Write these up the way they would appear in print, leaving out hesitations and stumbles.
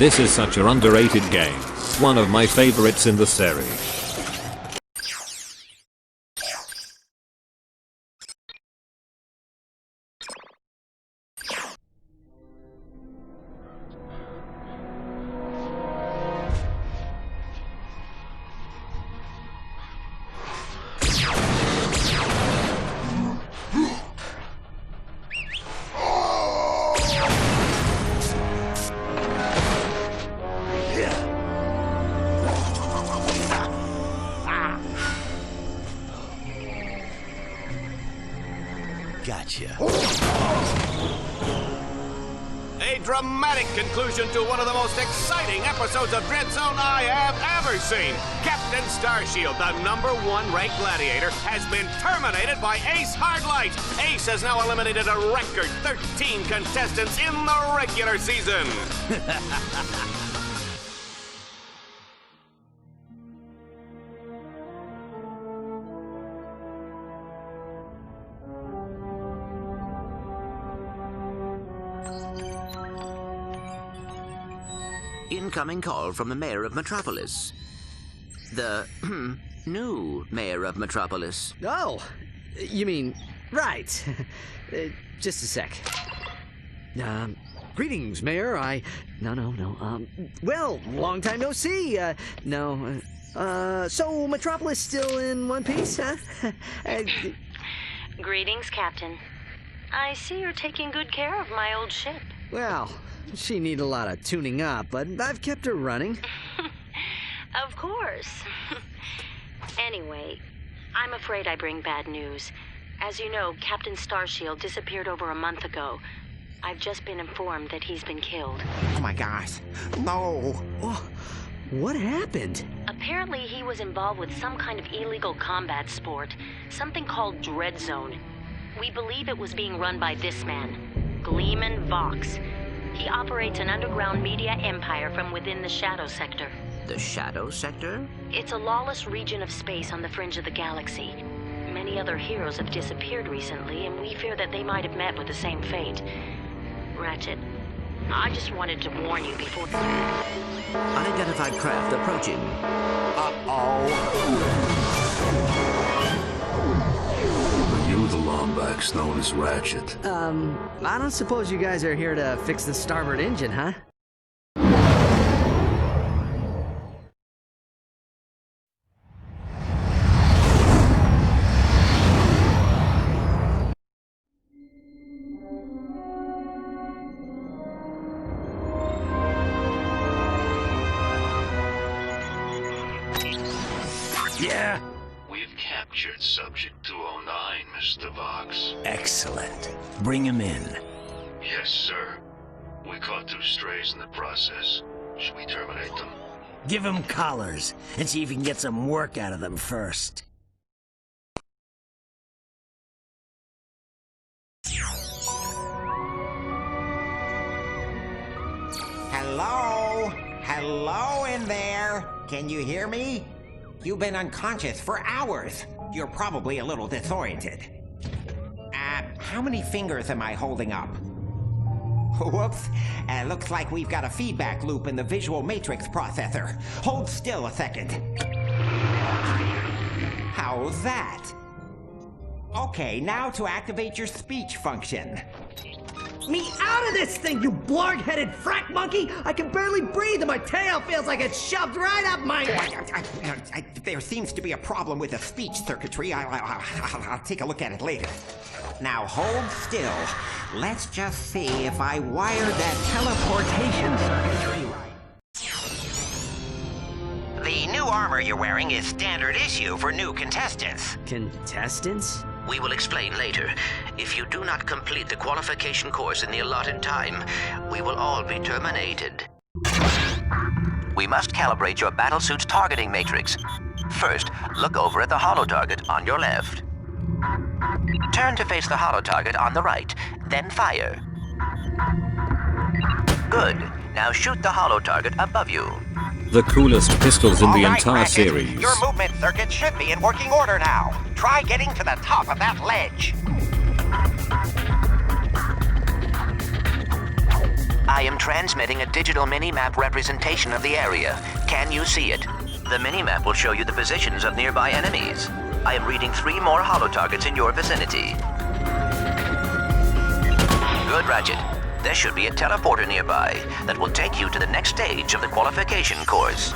This is such an underrated game. One of my favorites in the series. Gotcha. A dramatic conclusion to one of the most exciting episodes of Dread Zone I have ever seen. Captain Starshield, the #1 ranked gladiator, has been terminated by Ace Hardlight. Ace has now eliminated a record 13 contestants in the regular season. Incoming call from the mayor of Metropolis. The new mayor of Metropolis. Oh, you mean, right. Just a sec. Greetings, Mayor. No. Well, long time no see. No. So Metropolis still in one piece, huh? Greetings, Captain. I see you're taking good care of my old ship. Well, she need a lot of tuning up, but I've kept her running. Of course. Anyway, I'm afraid I bring bad news. As you know, Captain Starshield disappeared over a month ago. I've just been informed that he's been killed. Oh my gosh. No. Oh, what happened? Apparently he was involved with some kind of illegal combat sport, something called Dread Zone. We believe it was being run by this man, Gleeman Vox. He operates an underground media empire from within the Shadow Sector. The Shadow Sector? It's a lawless region of space on the fringe of the galaxy. Many other heroes have disappeared recently, and we fear that they might have met with the same fate. Ratchet, I just wanted to warn you before... Unidentified craft approaching. You the Lombacks known as Ratchet. I don't suppose you guys are here to fix the starboard engine, huh? Yeah? We've captured Subject 209, Mr. Vox. Excellent. Bring him in. Yes, sir. We caught 2 strays in the process. Should we terminate them? Give him collars and see if you can get some work out of them first. Hello? Hello in there? Can you hear me? You've been unconscious for hours. You're probably a little disoriented. How many fingers am I holding up? Whoops. Looks like we've got a feedback loop in the visual matrix processor. Hold still a second. How's that? Okay, now to activate your speech function. Me out of this thing, you blarg-headed frack monkey! I can barely breathe and my tail feels like it's shoved right up my... There seems to be a problem with the speech circuitry. I'll take a look at it later. Now hold still. Let's just see if I wired that teleportation circuitry right. The new armor you're wearing is standard issue for new contestants. Contestants? We will explain later. If you do not complete the qualification course in the allotted time, we will all be terminated. We must calibrate your battlesuit's targeting matrix. First, look over at the holo target on your left. Turn to face the holo target on the right, then fire. Good. Now shoot the holo target above you. The coolest pistols in the All right, entire Ratchet. series. Your movement circuit should be in working order now. Try getting to the top of that ledge. I am transmitting a digital mini-map representation of the area. Can you see it? The mini-map will show you the positions of nearby enemies. I am reading 3 more holo targets in your vicinity. Good, Ratchet. There should be a teleporter nearby that will take you to the next stage of the qualification course.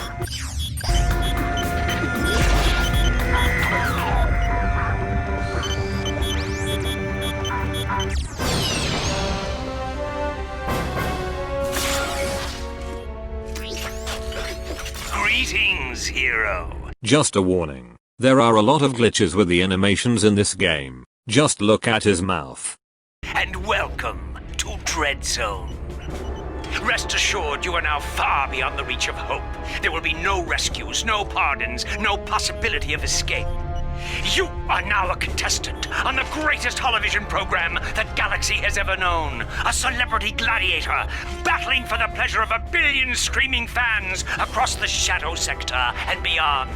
Greetings, hero. Just a warning. There are a lot of glitches with the animations in this game. Just look at his mouth. And welcome to Dread Zone. Rest assured, you are now far beyond the reach of hope. There will be no rescues, no pardons, no possibility of escape. You are now a contestant on the greatest television program the galaxy has ever known. A celebrity gladiator battling for the pleasure of 1 billion screaming fans across the Shadow Sector and beyond.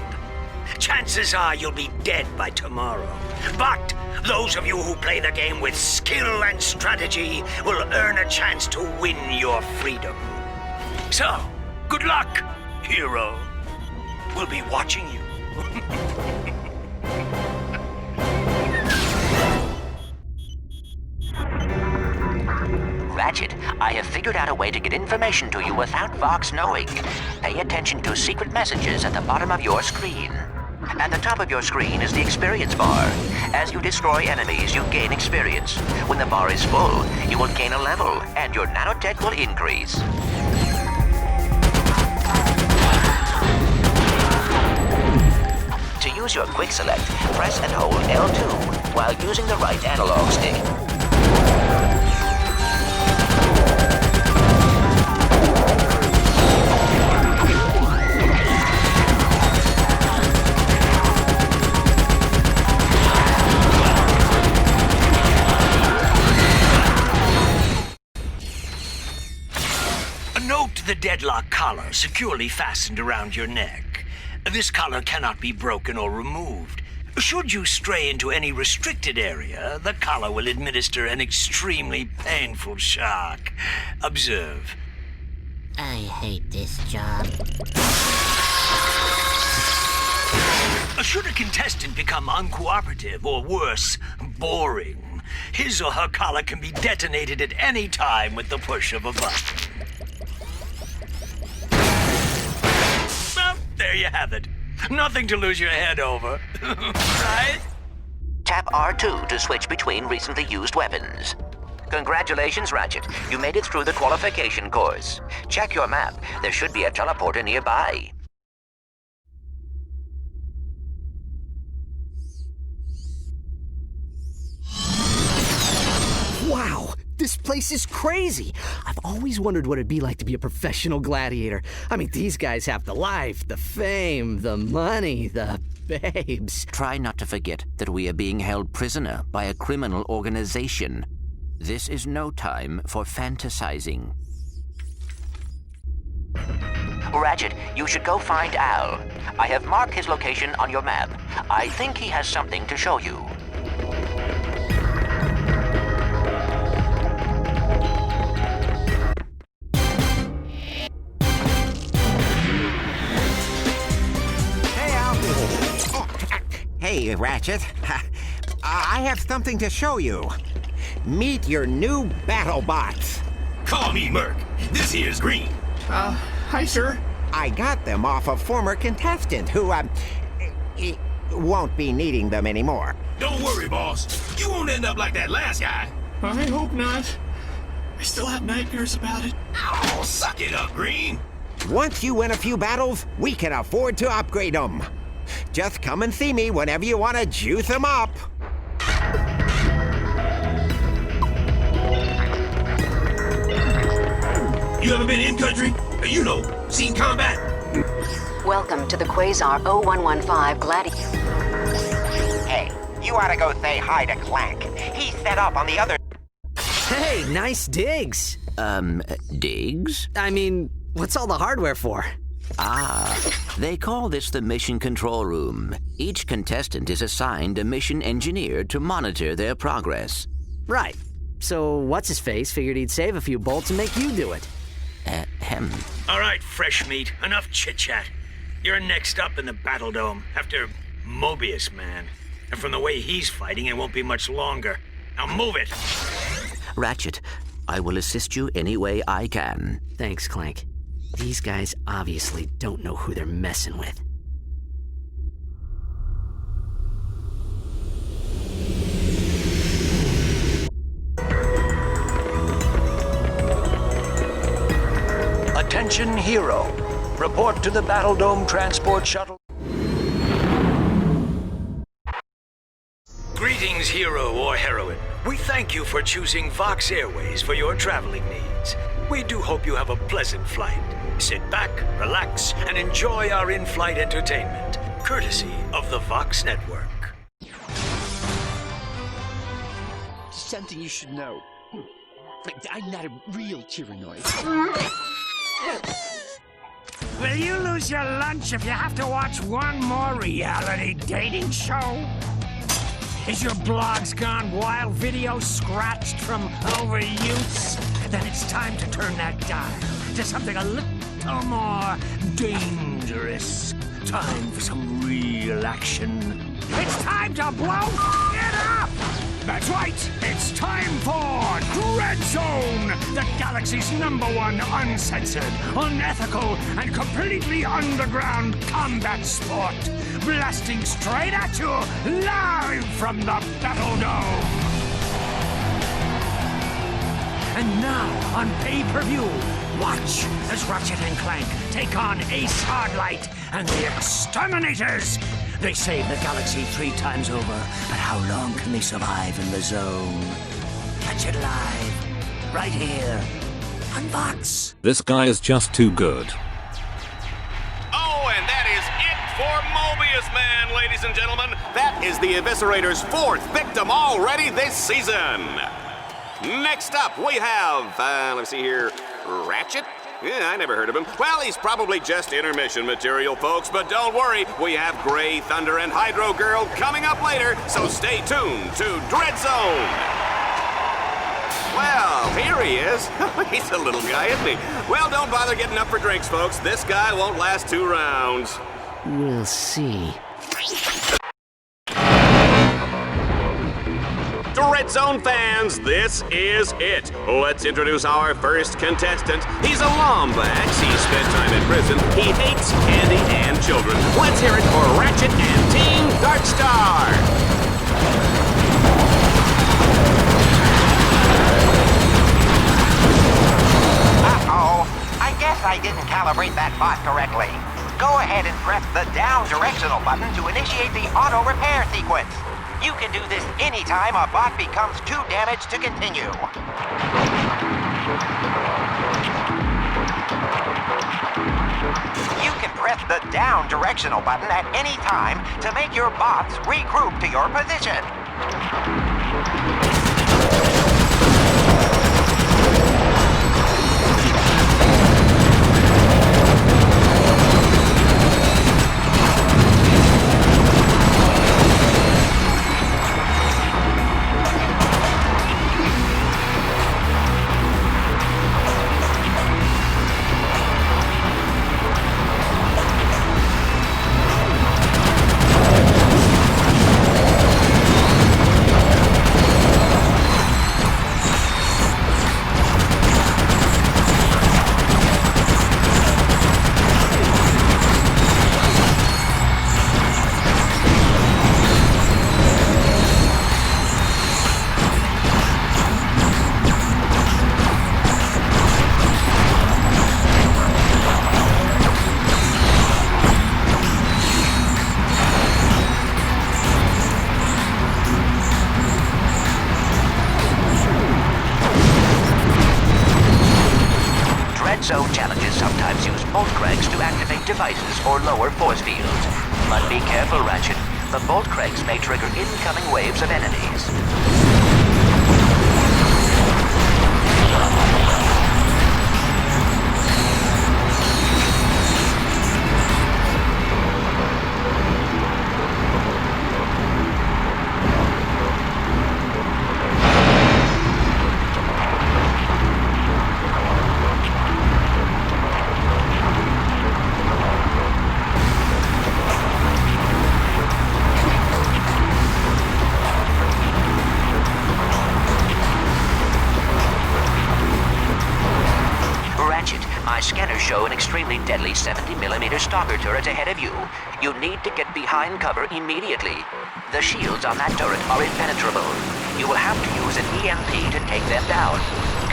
Chances are you'll be dead by tomorrow. But those of you who play the game with skill and strategy will earn a chance to win your freedom. So, good luck, hero. We'll be watching you. Ratchet, I have figured out a way to get information to you without Vox knowing. Pay attention to secret messages at the bottom of your screen. At the top of your screen is the experience bar. As you destroy enemies, you gain experience. When the bar is full, you will gain a level, and your nanotech will increase. To use your quick select, press and hold L2 while using the right analog stick. Note the deadlock collar securely fastened around your neck. This collar cannot be broken or removed. Should you stray into any restricted area, the collar will administer an extremely painful shock. Observe. I hate this job. Should a contestant become uncooperative or worse, boring, his or her collar can be detonated at any time with the push of a button. Well, there you have it. Nothing to lose your head over, right? Tap R2 to switch between recently used weapons. Congratulations, Ratchet. You made it through the qualification course. Check your map. There should be a teleporter nearby. Wow, this place is crazy. I've always wondered what it'd be like to be a professional gladiator. I mean, these guys have the life, the fame, the money, the babes. Try not to forget that we are being held prisoner by a criminal organization. This is no time for fantasizing. Ratchet, you should go find Al. I have marked his location on your map. I think he has something to show you. Hey, Ratchet. I have something to show you. Meet your new battle bots. Call me Merc. This here's Green. Hi, sir. I got them off a former contestant who, won't be needing them anymore. Don't worry, boss. You won't end up like that last guy. I hope not. I still have nightmares about it. Oh, suck it up, Green. Once you win a few battles, we can afford to upgrade them. Just come and see me whenever you want to juice them up. You ever been in country? You know, seen combat? Welcome to the Quasar 0115 Gladiator. Hey, you ought to go say hi to Clank. He's set up on the other... Hey, nice digs. Digs? I mean, what's all the hardware for? They call this the mission control room. Each contestant is assigned a mission engineer to monitor their progress. Right. So what's-his-face figured he'd save a few bolts and make you do it. All right, fresh meat. Enough chit-chat. You're next up in the Battle Dome after Mobius Man. And from the way he's fighting, it won't be much longer. Now move it! Ratchet, I will assist you any way I can. Thanks, Clank. These guys obviously don't know who they're messing with. Attention, Hero. Report to the Battle Dome Transport Shuttle. Greetings, hero or heroine. We thank you for choosing Vox Airways for your traveling needs. We do hope you have a pleasant flight. Sit back, relax, and enjoy our in-flight entertainment, courtesy of the Vox Network. Something you should know. I'm not a real Tyrannoid. Will you lose your lunch if you have to watch one more reality dating show? Is your blogs gone wild, video scratched from overuse? Then it's time to turn that dial to something a little more dangerous. Time for some real action. It's time to blow it up! That's right, it's time for Dread Zone, the galaxy's #1 uncensored, unethical, and completely underground combat sport. Blasting straight at you, live from the Battle Dome. And now, on pay-per-view, watch as Ratchet and Clank take on Ace Hardlight and the Exterminators. They saved the galaxy 3 times over, but how long can they survive in the zone? Catch it live, right here, on Vox. This guy is just too good. Oh, and that is it for Mobius Man, ladies and gentlemen. That is the Eviscerator's 4th victim already this season. Next up, we have, let's see here, Ratchet? Yeah, I never heard of him. Well, he's probably just intermission material, folks, but don't worry, we have Grey Thunder and Hydro Girl coming up later, so stay tuned to Dread Zone. Well, here he is. He's a little guy, isn't he? Well, don't bother getting up for drinks, folks. This guy won't last 2 rounds. We'll see. Dread Zone fans, this is it. Let's introduce our first contestant. He's a Lombax. He spent time in prison. He hates candy and children. Let's hear it for Ratchet and Team Darkstar. Uh-oh. I guess I didn't calibrate that bot correctly. Go ahead and press the down directional button to initiate the auto repair sequence. You can do this anytime a bot becomes too damaged to continue. You can press the down directional button at any time to make your bots regroup to your position. Zone challenges sometimes use bolt cranks to activate devices or lower force fields. But be careful, Ratchet. The bolt cranks may trigger incoming waves of enemies. My scanners show an extremely deadly 70mm stalker turret ahead of you. You need to get behind cover immediately. The shields on that turret are impenetrable. You will have to use an EMP to take them down.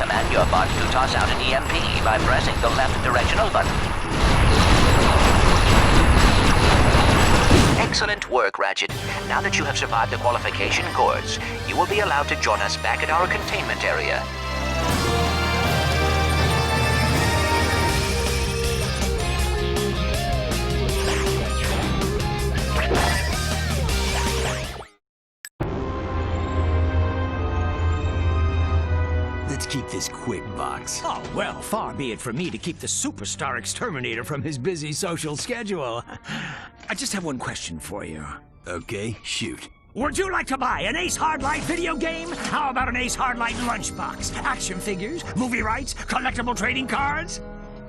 Command your bot to toss out an EMP by pressing the left directional button. Excellent work, Ratchet. Now that you have survived the qualification course, you will be allowed to join us back at our containment area. Let's keep this quick, Box. Oh, well, far be it from me to keep the superstar exterminator from his busy social schedule. I just have one question for you. Okay, shoot. Would you like to buy an Ace Hardlight video game? How about an Ace Hardlight lunchbox? Action figures, movie rights, collectible trading cards?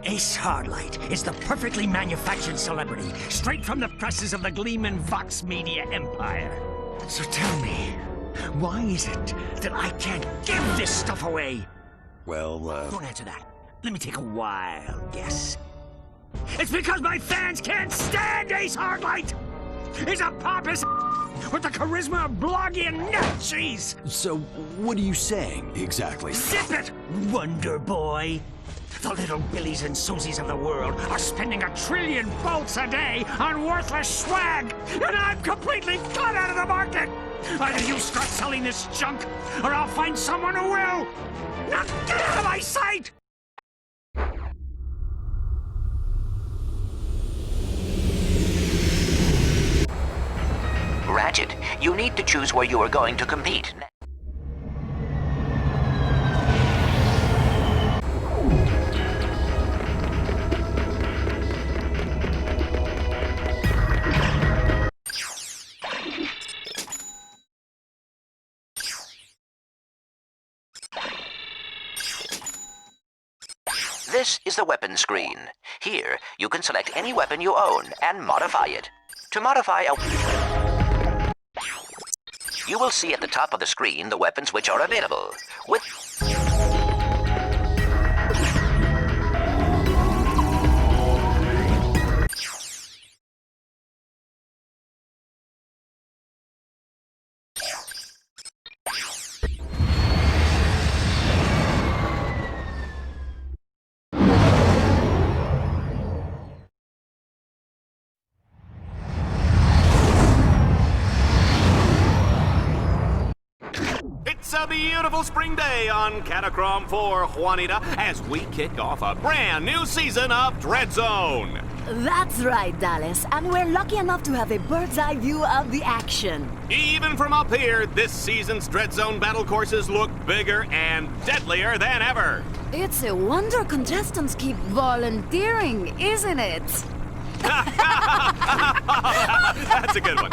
Ace Hardlight is the perfectly manufactured celebrity, straight from the presses of the Gleeman Vox Media empire. So tell me, why is it that I can't give this stuff away? Well, Don't answer that. Let me take a wild guess. It's because my fans can't stand Ace Hardlight! He's a pompous with the charisma of blogging and nut cheese! So, what are you saying, exactly? Zip it, Wonder Boy! The little Billies and Susies of the world are spending 1 trillion volts a day on worthless swag, and I'm completely cut out of the market! Either you start selling this junk, or I'll find someone who will! Now get out of my sight! Ratchet, you need to choose where you are going to compete. This is the weapon screen. Here, you can select any weapon you own and modify it. To modify a... You will see at the top of the screen the weapons which are available. With... It's a beautiful spring day on Catacrom 4, Juanita, as we kick off a brand new season of Dread Zone. That's right, Dallas, and we're lucky enough to have a bird's eye view of the action. Even from up here, this season's Dread Zone battle courses look bigger and deadlier than ever. It's a wonder contestants keep volunteering, isn't it? That's a good one.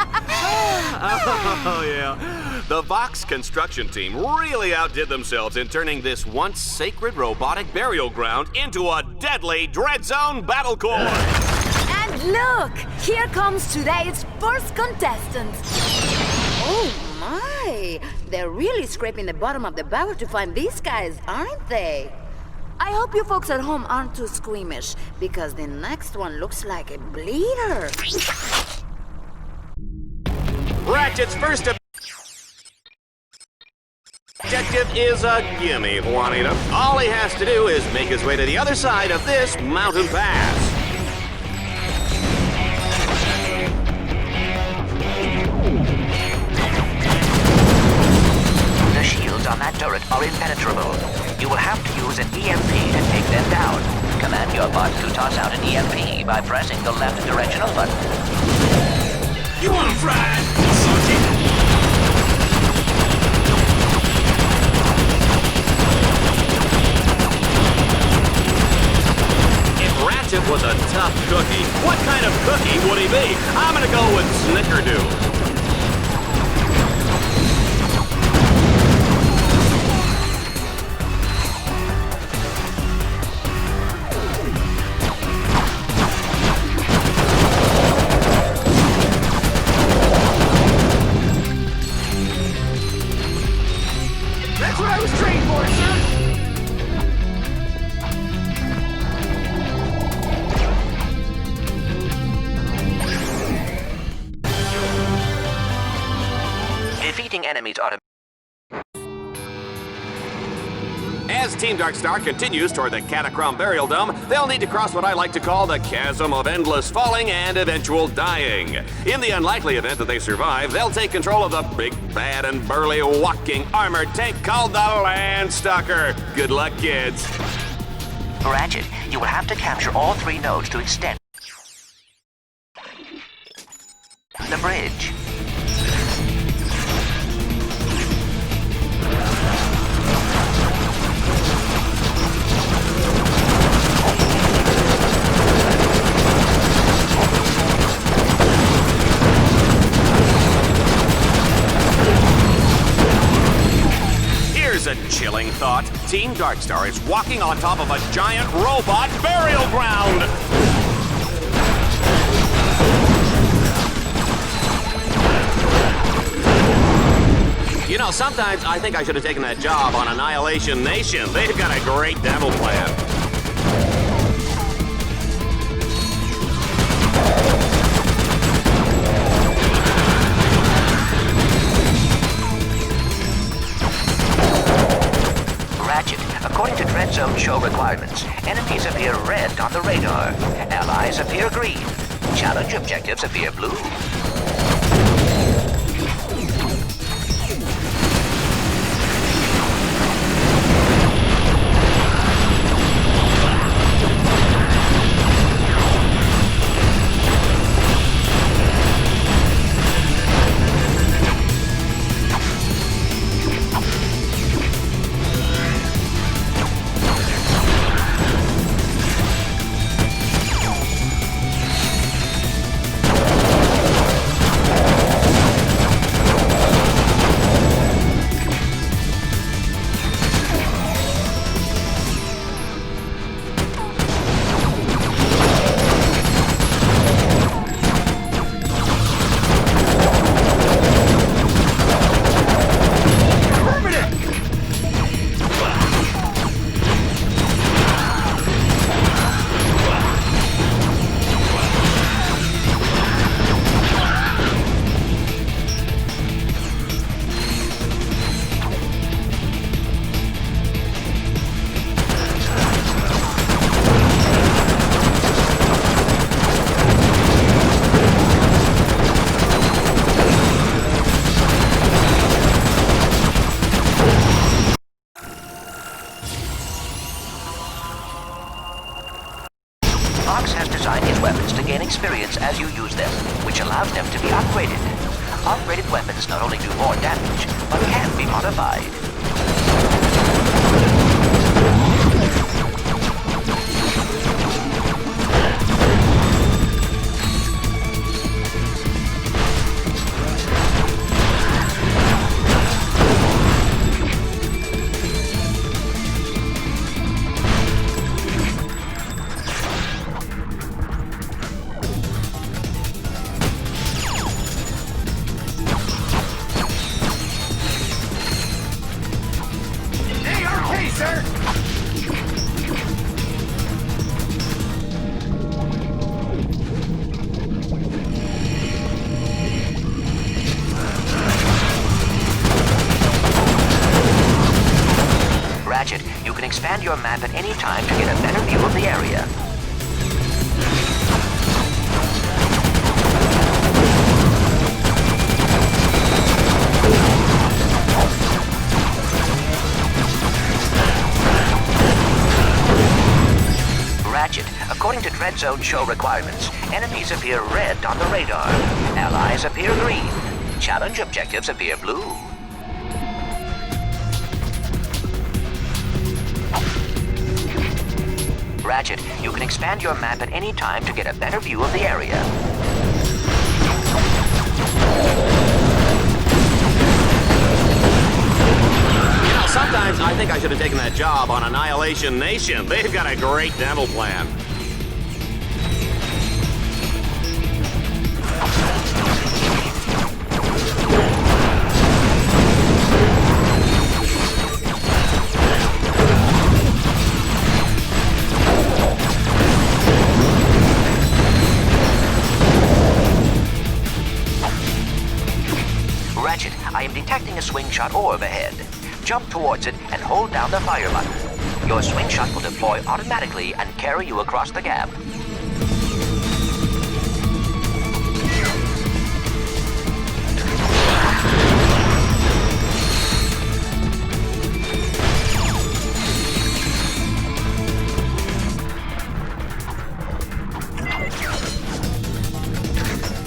Oh, yeah. The Vox construction team really outdid themselves in turning this once sacred robotic burial ground into a deadly Dread Zone battle course. And look, here comes today's first contestant. Oh my, they're really scraping the bottom of the barrel to find these guys, aren't they? I hope you folks at home aren't too squeamish, because the next one looks like a bleeder. Ratchet's first objective is a gimme, Juanita. All he has to do is make his way to the other side of this mountain pass. The shields on that turret are impenetrable. You will have to use an EMP to take them down. Command your bot to toss out an EMP by pressing the left directional button. You want him fried, Sergeant? If Ratchet was a tough cookie, what kind of cookie would he be? I'm gonna go with Snickerdoodle. That's what I was trained for, sir! Detecting enemies As Team Darkstar continues toward the Catacrom Burial Dome, they'll need to cross what I like to call the chasm of endless falling and eventual dying. In the unlikely event that they survive, they'll take control of the big, bad, and burly walking armored tank called the Landstalker. Good luck, kids. Ratchet, you will have to capture all 3 nodes to extend the bridge. Here's a chilling thought. Team Darkstar is walking on top of a giant robot burial ground. You know, sometimes I think I should have taken that job on Annihilation Nation. They've got a great demo plan. Ratchet, according to Dread Zone show requirements, enemies appear red on the radar. Allies appear green. Challenge objectives appear blue. Experience as you use them, which allows them to be upgraded. Upgraded weapons not only do more damage, but can be modified. Ratchet, you can expand your map at any time to get a better view of the area. Ratchet, according to Dread Zone show requirements, enemies appear red on the radar. Allies appear green. Challenge objectives appear blue. Ratchet, you can expand your map at any time to get a better view of the area. You know, sometimes I think I should have taken that job on Annihilation Nation. They've got a great dental plan. Ratchet, I am detecting a shot orb ahead. Jump towards it and hold down the fire button. Your swing shot will deploy automatically and carry you across the gap.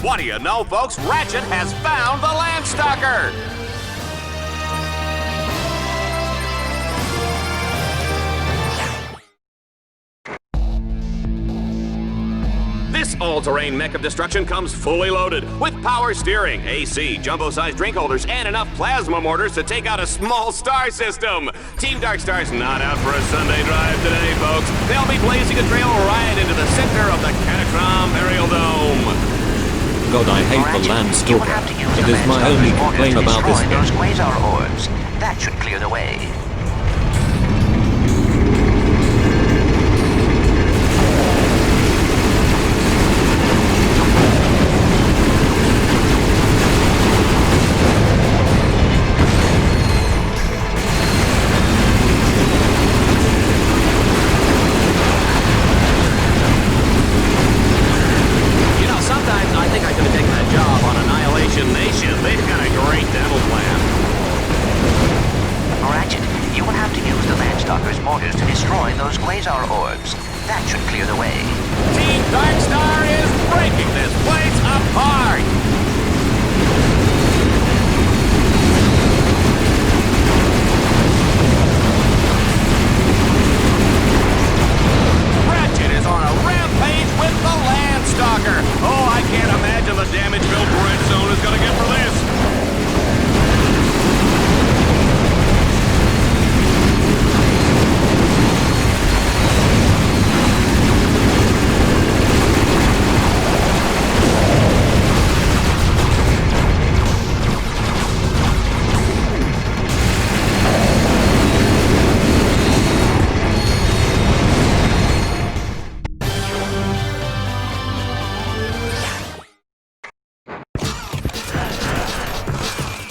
What do you know, folks? Ratchet has found the Landstalker! This all-terrain mech of destruction comes fully loaded with power steering, AC, jumbo-sized drink holders, and enough plasma mortars to take out a small star system. Team Darkstar's not out for a Sunday drive today, folks. They'll be blazing a trail right into the center of the Catacrom Burial Dome. God, I hate the Landstalker. It is my only complaint about this game. Those quasar orbs. That should clear the way.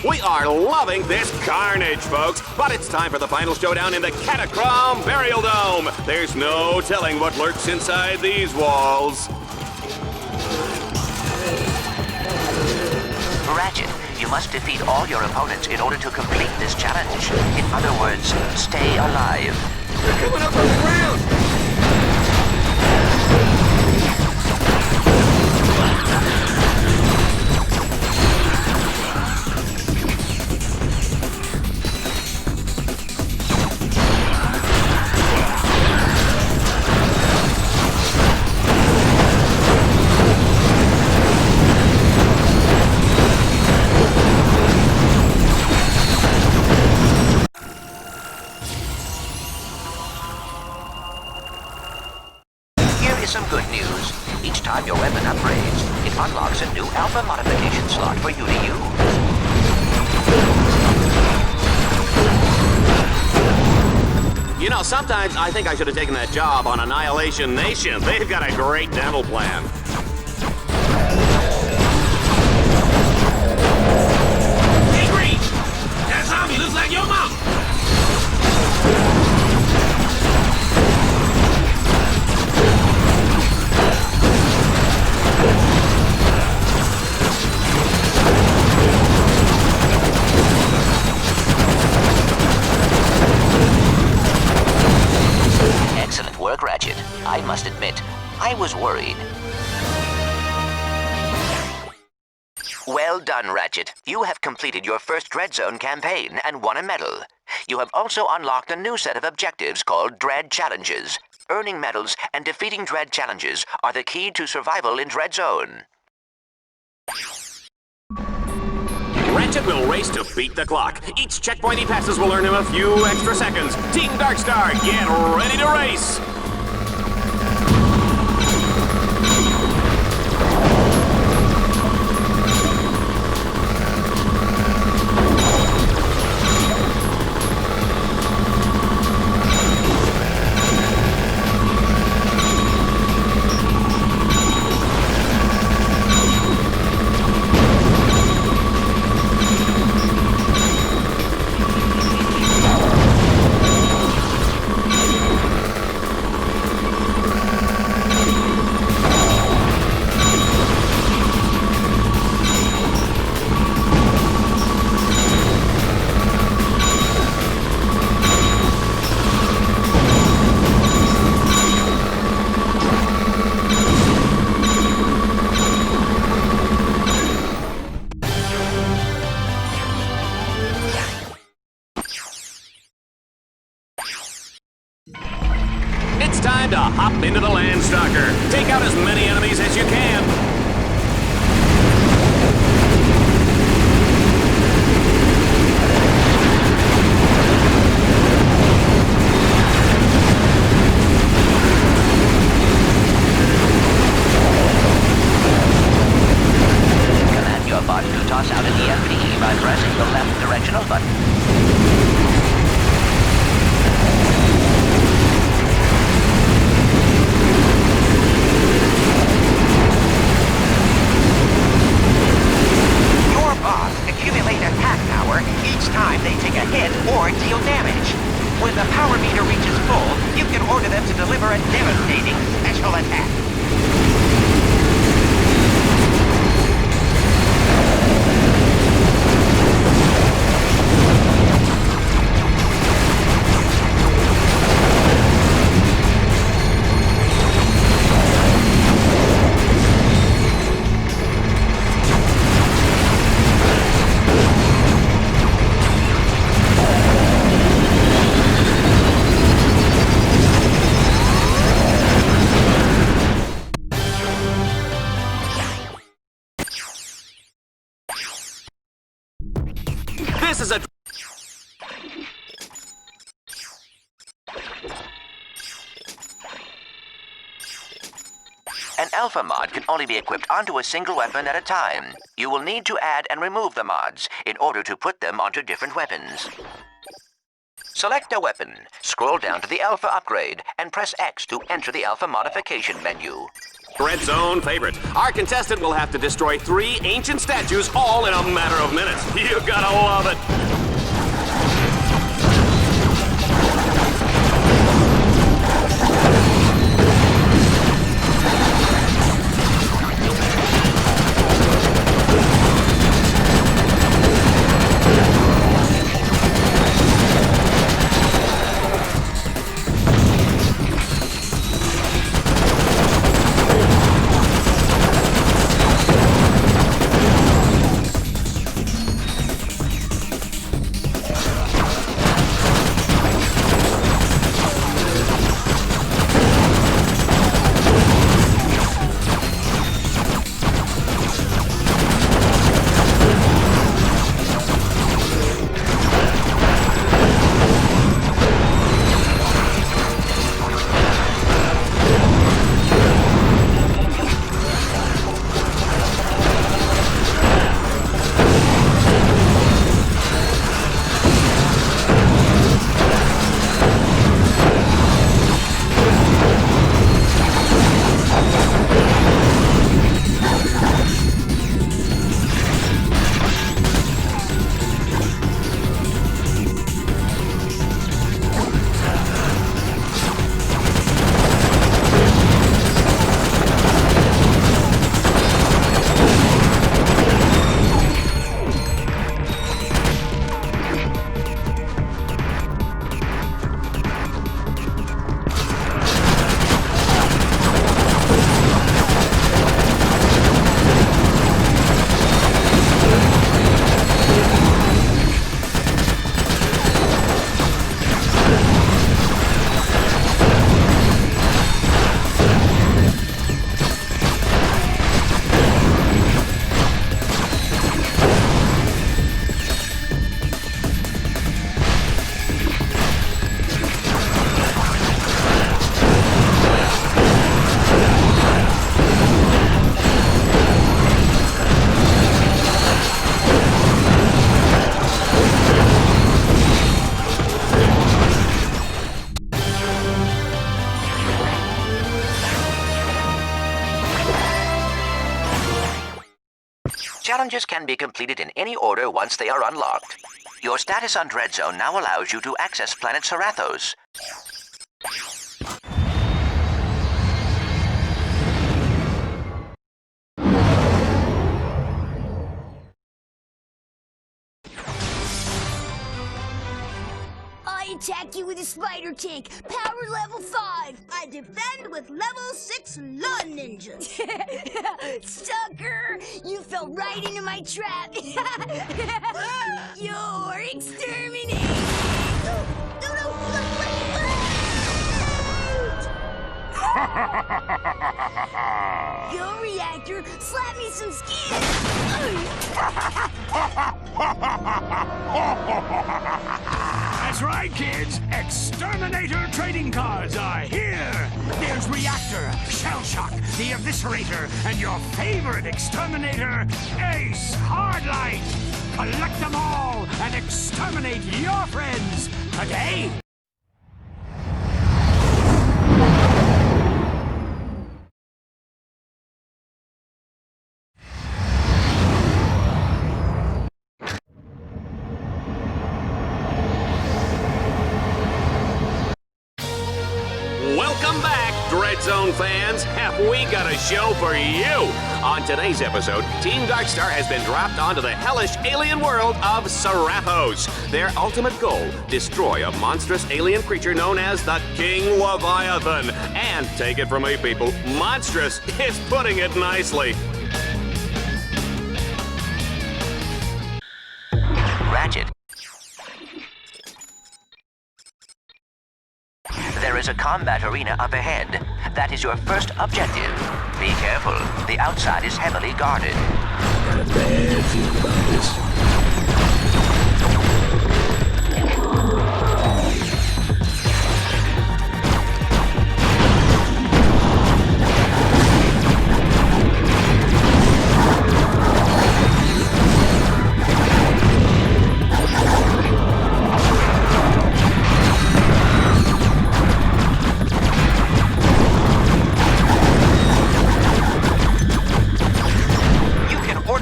We are loving this carnage, folks, but it's time for the final showdown in the Catacrom Burial Dome. There's no telling what lurks inside these walls. Ratchet, you must defeat all your opponents in order to complete this challenge. In other words, stay alive. They're coming up on the ground! Some good news. Each time your weapon upgrades, it unlocks a new alpha modification slot for you to use. You know, sometimes I think I should have taken that job on Annihilation Nation. They've got a great dental plan. Hey, Green! That zombie looks like your mom! Excellent work, Ratchet. I must admit, I was worried. Well done, Ratchet. You have completed your first Dread Zone campaign and won a medal. You have also unlocked a new set of objectives called Dread Challenges. Earning medals and defeating Dread Challenges are the key to survival in Dread Zone. Ratchet will race to beat the clock. Each checkpoint he passes will earn him a few extra seconds. Team Darkstar, get ready to race! time to hop into the Landstalker. Take out as many enemies as you can. Command your bot to toss out an EMP by pressing the left directional button. Accumulate attack power each time they take a hit or deal damage. When the power meter reaches full, you can order them to deliver a devastating special attack. This is a... An alpha mod can only be equipped onto a single weapon at a time. You will need to add and remove the mods in order to put them onto different weapons. Select a weapon, scroll down to the alpha upgrade, and press X to enter the alpha modification menu. Dread Zone favorite. Our contestant will have to destroy 3 ancient statues all in a matter of minutes. You gotta love it. Challenges can be completed in any order once they are unlocked. Your status on Dread Zone now allows you to access planet Serathos. I attack you with a spider tank, power level 5. I defend with level 6 lawn ninja. Sucker, you fell right into my trap. You're exterminated. No, wait. Yo, reactor, slap me some skin! That's right, kids. Exterminator trading cards are here. There's Reactor, Shell Shock, the Eviscerator, and your favorite exterminator, Ace Hardlight. Collect them all and exterminate your friends today. Welcome back, Dread Zone fans. Have we got a show for you? On today's episode, Team Darkstar has been dropped onto the hellish alien world of Serapos. Their ultimate goal, destroy a monstrous alien creature known as the King Leviathan. And take it from me, people, monstrous is putting it nicely. Ratchet. There is a combat arena up ahead. That is your first objective. Be careful. The outside is heavily guarded. Got a bad feeling about this.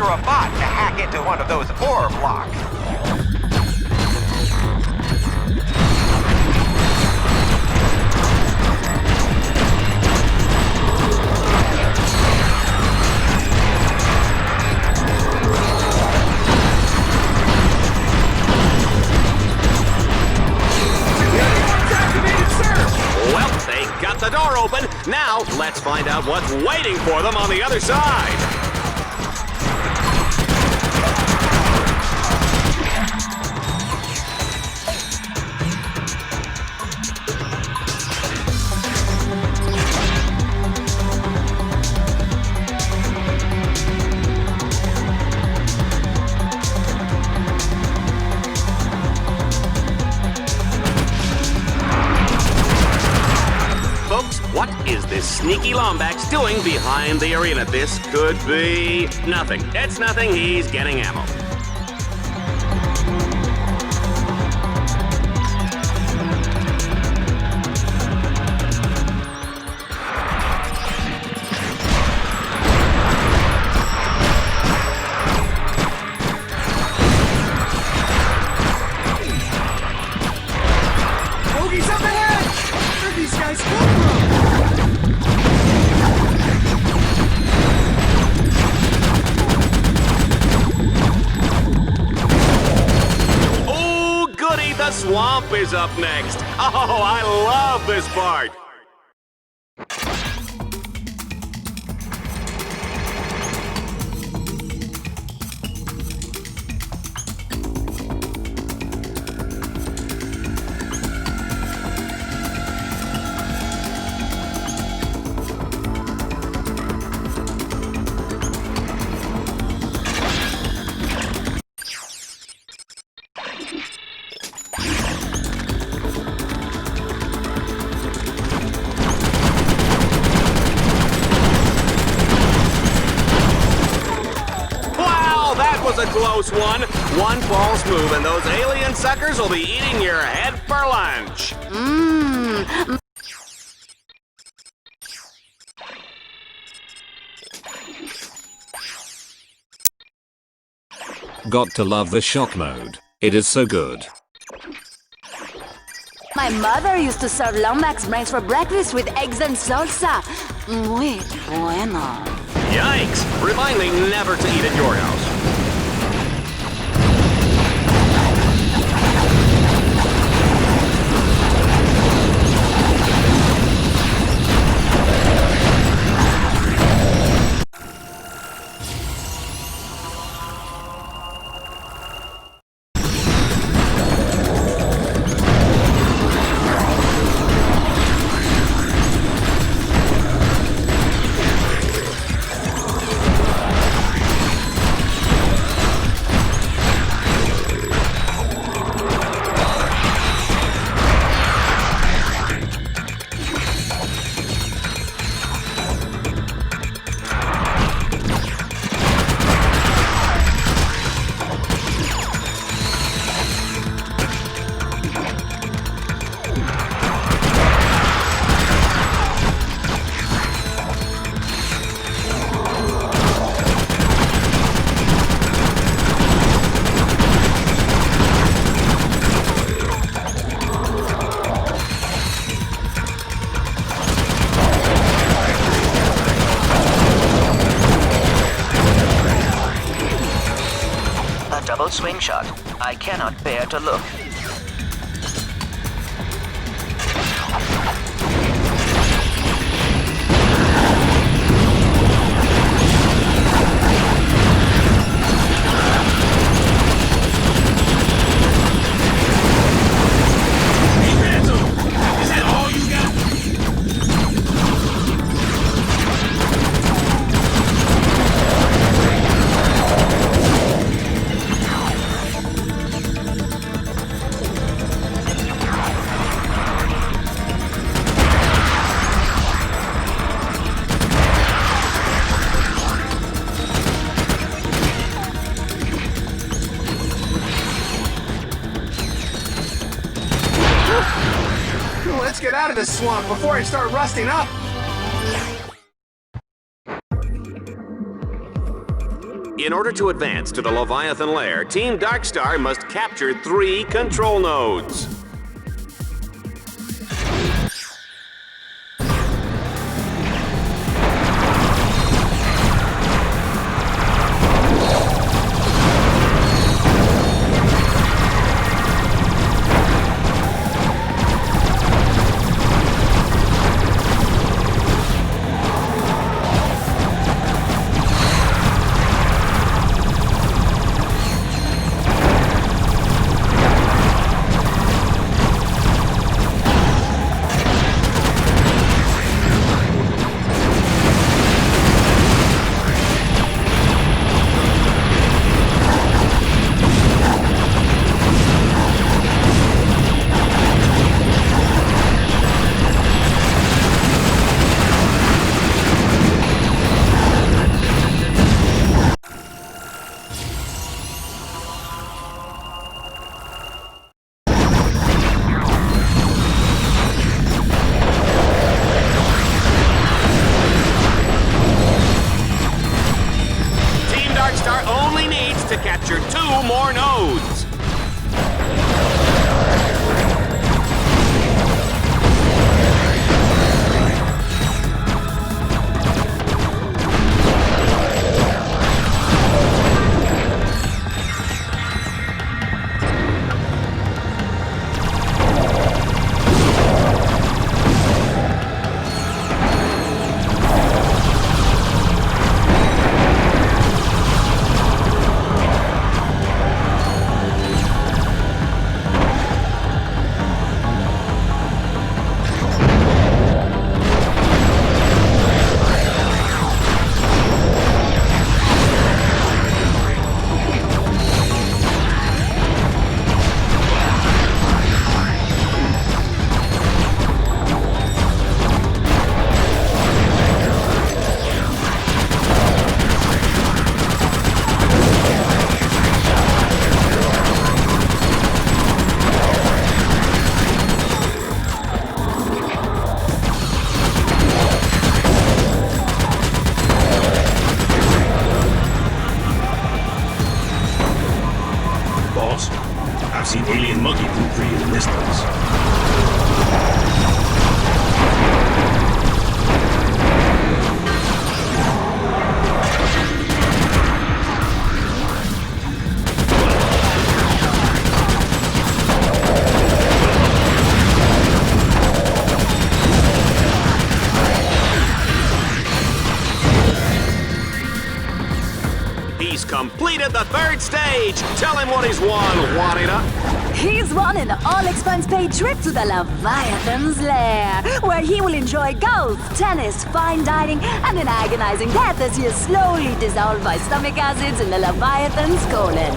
A bot to hack into one of those ore blocks. Well, they got the door open. Now, let's find out what's waiting for them on the other side. What is this sneaky Lombax doing behind the arena? This could be nothing. It's nothing. He's getting ammo. Bogey's up ahead! Where these guys come from? The swamp is up next. Oh, I love this part. Was a close one. One false move and those alien suckers will be eating your head for lunch. Got to love the shock mode. It is so good. My mother used to serve Lombax brains for breakfast with eggs and salsa. Muy bueno. Yikes! Remind me never to eat at your house. swing shot. I cannot bear to look. Is that all you got? Let's get out of this swamp before I start rusting up. In order to advance to the Leviathan lair, Team Darkstar must capture 3 control nodes. To capture 2 more nodes. I've seen alien monkey poop for you in this place. He's completed the 3rd stage. Tell him what he's won, Juanita. He's won an all-expense-paid trip to the Leviathan's lair, where he will enjoy golf, tennis, fine dining, and an agonizing death as he is slowly dissolved by stomach acids in the Leviathan's colon.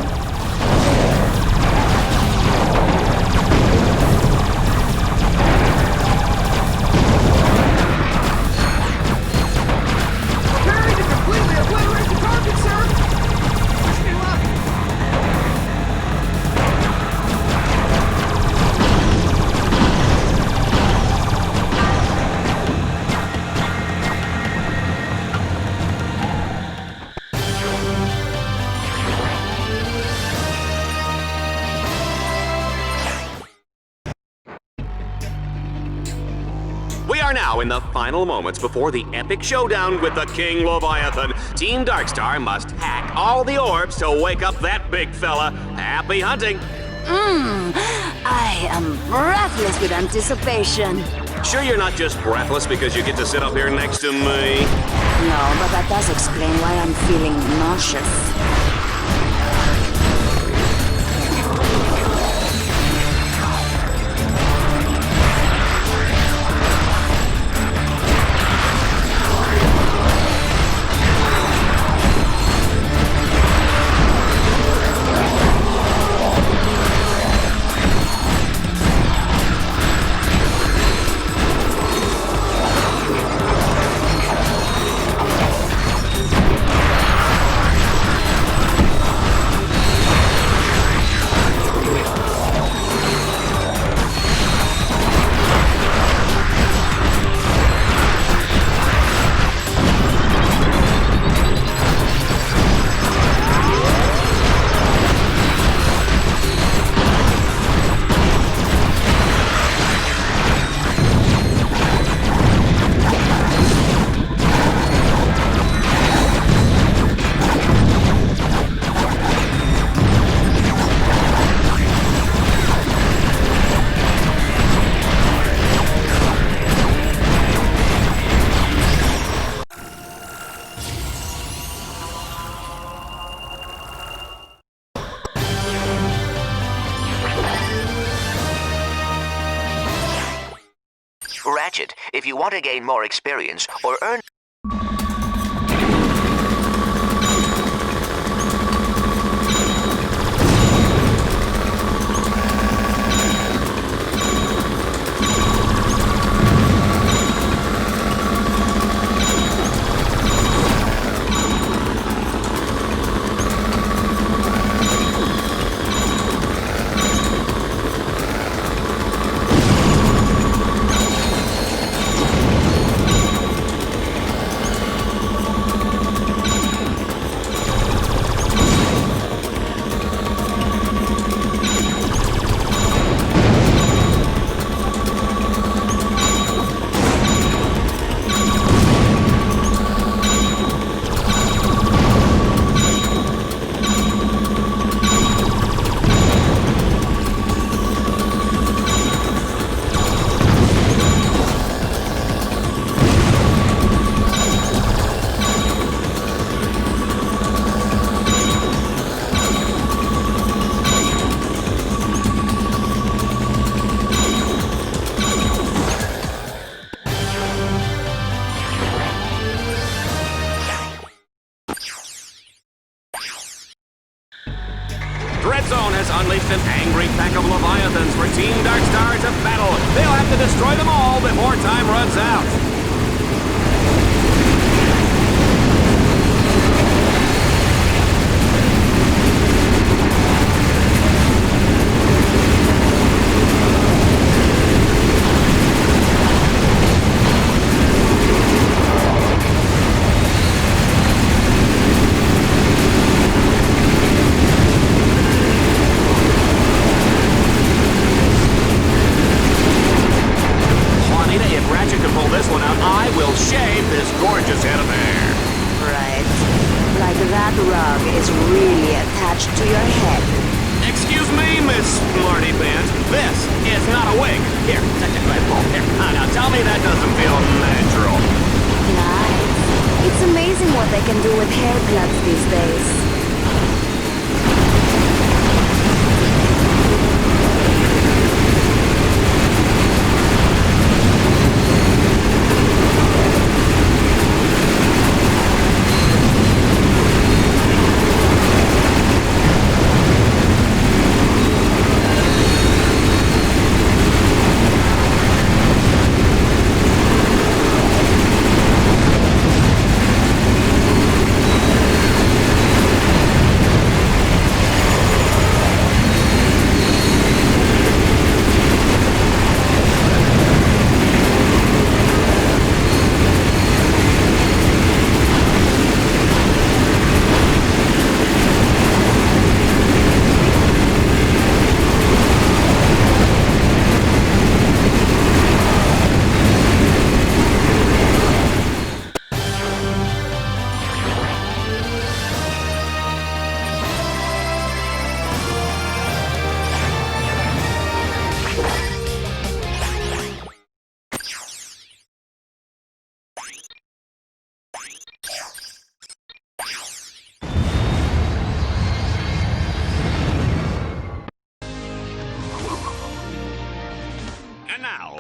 We are now in the final moments before the epic showdown with the King Leviathan. Team Darkstar must hack all the orbs to wake up that big fella. Happy hunting! I am breathless with anticipation. Sure you're not just breathless because you get to sit up here next to me? No, but that does explain why I'm feeling nauseous. Ratchet, if you want to gain more experience or earn... Dreadzone has unleashed an angry pack of Leviathans for Team Darkstar to battle. They'll have to destroy them all before time runs out. Shave this gorgeous head of hair. Right. Like that rug is really attached to your head. Excuse me, Miss Smarty Pants. This is not a wig. Here, take it right home. Here, now tell me that doesn't feel natural. Nice. It's amazing what they can do with hair plugs these days.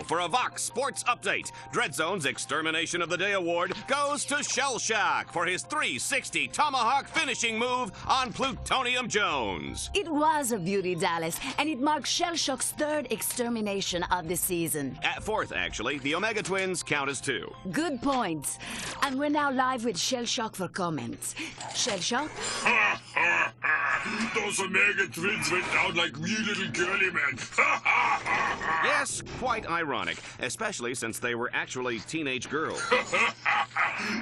for a Vox Sports Update. Dreadzone's Extermination of the Day award goes to Shell Shock for his 360 tomahawk finishing move on Plutonium Jones. It was a beauty, Dallas, and it marks Shell Shock's third extermination of the season. At fourth, actually. The Omega Twins count as 2. Good point. And we're now live with Shell Shock for comments. Shell Shock? Those Omega Twins went down like wee little girly men. Yes, quite ironic, especially since they were actually teenage girls.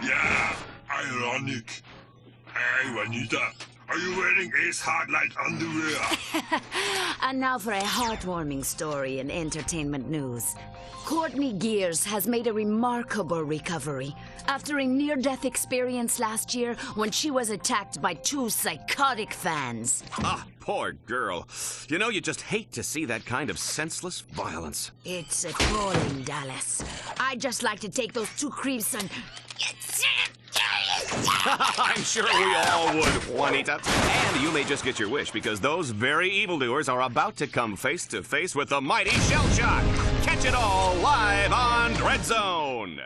Yeah, ironic. Hey, Juanita, are you wearing Ace Hardlight underwear? And now for a heartwarming story in entertainment news. Courtney Gears has made a remarkable recovery after a near-death experience last year when she was attacked by 2 psychotic fans. Ah, poor girl. You know, you just hate to see that kind of senseless violence. It's appalling, Dallas. I'd just like to take those 2 creeps and... I'm sure we all would, Juanita. And you may just get your wish, because those very evildoers are about to come face to face with the mighty Shell Shock. Catch it all live on Dreadzone.